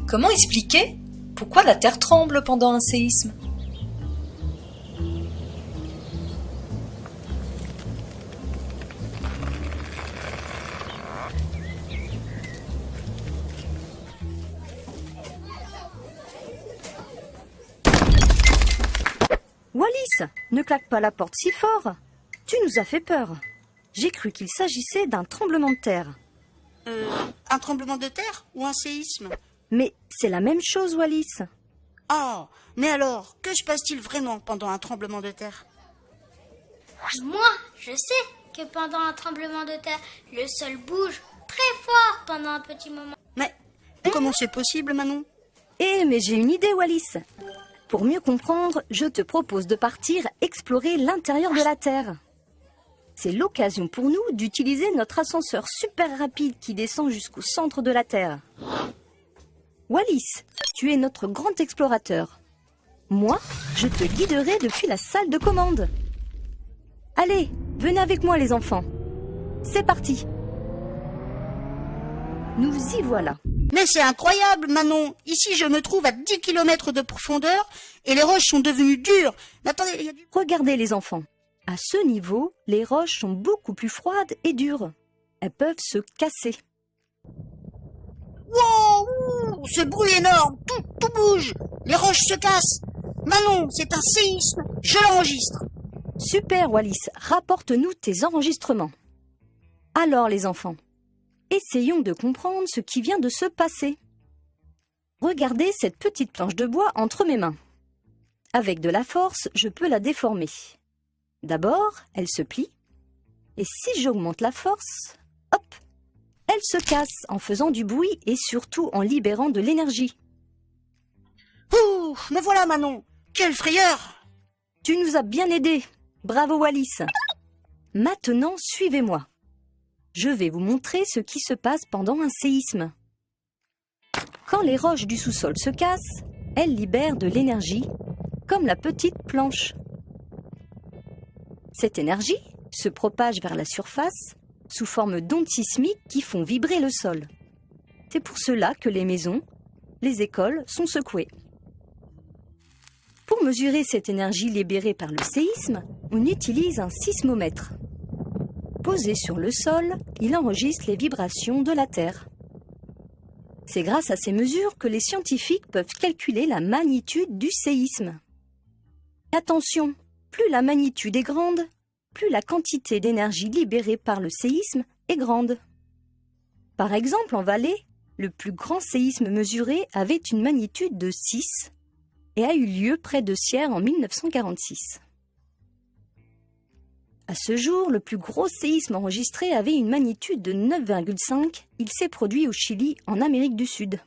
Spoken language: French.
Comment expliquer pourquoi la Terre tremble pendant un séisme? Wallis, ne claque pas la porte si fort. Tu nous as fait peur. J'ai cru qu'il s'agissait d'un tremblement de terre. Un tremblement de terre ou un séisme? Mais c'est la même chose, Wallis. Oh, mais alors, que se passe-t-il vraiment pendant un tremblement de terre? Moi, je sais que pendant un tremblement de terre, le sol bouge très fort pendant un petit moment. Mais comment c'est possible, Manon? Mais j'ai une idée, Wallis. Pour mieux comprendre, je te propose de partir explorer l'intérieur de la Terre. C'est l'occasion pour nous d'utiliser notre ascenseur super rapide qui descend jusqu'au centre de la Terre. Wallis, tu es notre grand explorateur. Moi, je te guiderai depuis la salle de commande. Allez, venez avec moi les enfants. C'est parti. Nous y voilà. Mais c'est incroyable, Manon. Ici, je me trouve à 10 km de profondeur et les roches sont devenues dures. Mais attendez, il y a du... Regardez les enfants. À ce niveau, les roches sont beaucoup plus froides et dures. Elles peuvent se casser. Wow, ce bruit énorme, tout bouge. Les roches se cassent. Manon, c'est un séisme. Je l'enregistre. Super, Wallis. Rapporte-nous tes enregistrements. Alors, les enfants, essayons de comprendre ce qui vient de se passer. Regardez cette petite planche de bois entre mes mains. Avec de la force, je peux la déformer. D'abord, elle se plie. Et si j'augmente la force, hop, elle se casse en faisant du bruit et surtout en libérant de l'énergie. Ouh, me voilà, Manon. Quelle frayeur! Tu nous as bien aidés. Bravo, Wallis. Maintenant, suivez-moi. Je vais vous montrer ce qui se passe pendant un séisme. Quand les roches du sous-sol se cassent, elles libèrent de l'énergie, comme la petite planche. Cette énergie se propage vers la surface sous forme d'ondes sismiques qui font vibrer le sol. C'est pour cela que les maisons, les écoles sont secouées. Pour mesurer cette énergie libérée par le séisme, on utilise un sismomètre. Posé sur le sol, il enregistre les vibrations de la Terre. C'est grâce à ces mesures que les scientifiques peuvent calculer la magnitude du séisme. Attention, plus la magnitude est grande, plus la quantité d'énergie libérée par le séisme est grande. Par exemple, en Valais, le plus grand séisme mesuré avait une magnitude de 6 et a eu lieu près de Sierre en 1946. À ce jour, le plus gros séisme enregistré avait une magnitude de 9,5. Il s'est produit au Chili, en Amérique du Sud.